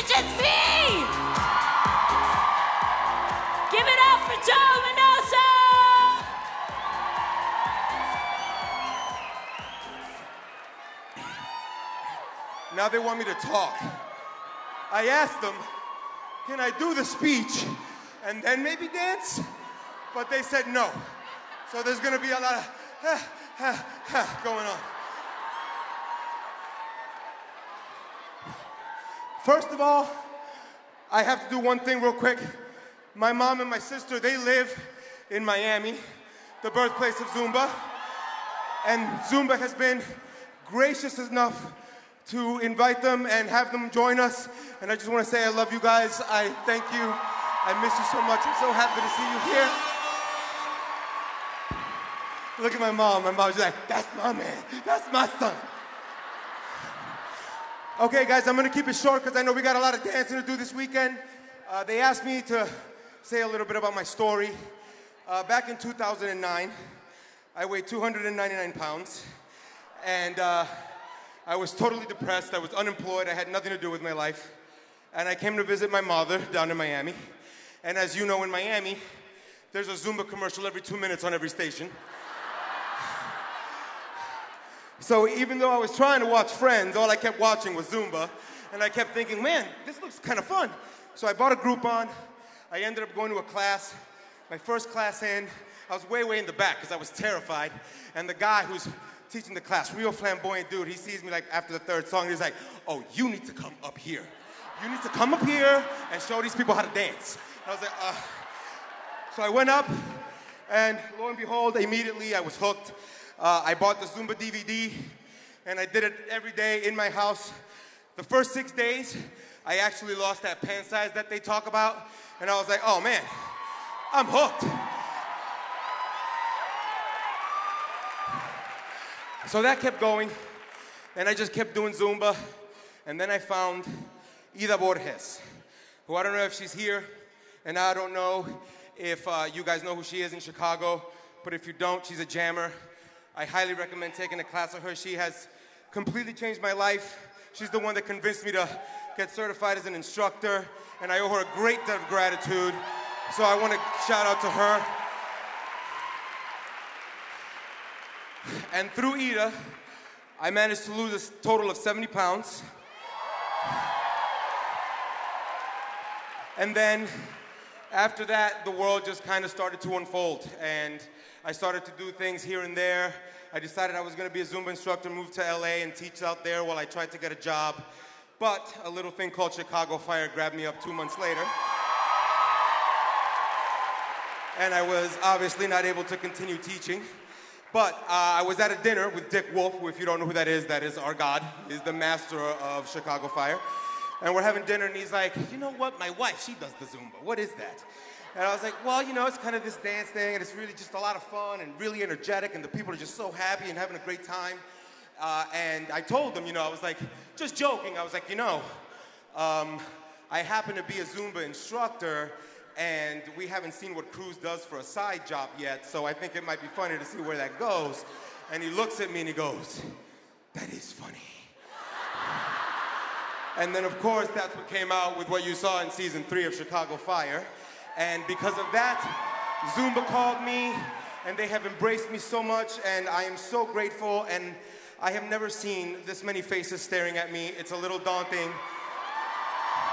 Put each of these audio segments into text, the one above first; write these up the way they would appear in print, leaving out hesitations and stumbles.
it's just me! Give it up for Joe Minoso! Now they want me to talk. I asked them, can I do the speech and then maybe dance? But they said no. So there's gonna be a lot of going on. First of all, I have to do one thing real quick. My mom and my sister, they live in Miami, the birthplace of Zumba. And Zumba has been gracious enough to invite them and have them join us. And I just want to say I love you guys. I thank you. I miss you so much. I'm so happy to see you here. Look at my mom. My mom's like, that's my man. That's my son. Okay, guys, I'm going to keep it short because I know we got a lot of dancing to do this weekend. They asked me to say a little bit about my story. Back in 2009, I weighed 299 pounds. And I was totally depressed. I was unemployed. I had nothing to do with my life. And I came to visit my mother down in Miami. And as you know, in Miami, there's a Zumba commercial every 2 minutes on every station. So even though I was trying to watch Friends, all I kept watching was Zumba. And I kept thinking, man, this looks kind of fun. So I bought a Groupon. I ended up going to a class. My first class in, I was way in the back because I was terrified. And the guy who's teaching the class, real flamboyant dude, he sees me like after the third song, and he's like, oh, you need to come up here. You need to come up here and show these people how to dance. And I was like, So I went up, and lo and behold, immediately I was hooked. I bought the Zumba DVD, and I did it every day in my house. The first 6 days, I actually lost that pant size that they talk about, and I was like, oh man, I'm hooked. So that kept going, and I just kept doing Zumba, and then I found Ida Borges, who I don't know if she's here, and I don't know if you guys know who she is in Chicago, but if you don't, she's a jammer. I highly recommend taking a class of her. She has completely changed my life. She's the one that convinced me to get certified as an instructor, and I owe her a great debt of gratitude. So I want to shout out to her. And through Ida, I managed to lose a total of 70 pounds. And then after that, the world just kind of started to unfold, and I started to do things here and there. I decided I was going to be a Zumba instructor, move to LA and teach out there while I tried to get a job. But a little thing called Chicago Fire grabbed me up 2 months later. And I was obviously not able to continue teaching. But I was at a dinner with Dick Wolf, who, if you don't know who that is our God. He's the master of Chicago Fire. And we're having dinner, and he's like, you know what, my wife, she does the Zumba. What is that? And I was like, well, you know, it's kind of this dance thing, and it's really just a lot of fun and really energetic, and the people are just so happy and having a great time. And I told them, you know, I was like, just joking. I was like, you know, I happen to be a Zumba instructor, and we haven't seen what Cruz does for a side job yet, so I think it might be funny to see where that goes. And he looks at me and he goes, that is funny. And then, of course, that's what came out with what you saw in season 3 of Chicago Fire. And because of that, Zumba called me, and they have embraced me so much, and I am so grateful, and I have never seen this many faces staring at me. It's a little daunting.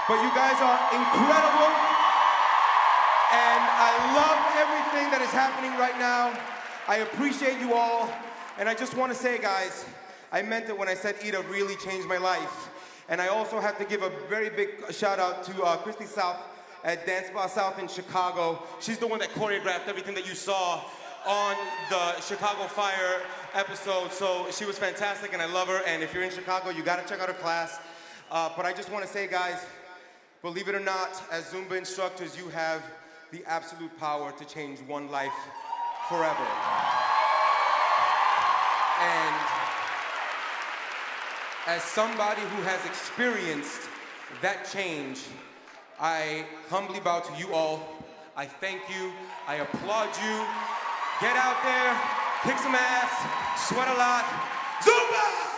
But you guys are incredible, and I love everything that is happening right now. I appreciate you all, and I just want to say, guys, I meant it when I said Ida really changed my life. And I also have to give a very big shout out to Christy South at Dance Bar South in Chicago. She's the one that choreographed everything that you saw on the Chicago Fire episode. So she was fantastic, and I love her. And if you're in Chicago, you gotta check out her class. But I just wanna say, guys, believe it or not, as Zumba instructors, you have the absolute power to change one life forever. And as somebody who has experienced that change, I humbly bow to you all. I thank you. I applaud you. Get out there, kick some ass, sweat a lot. Zumba!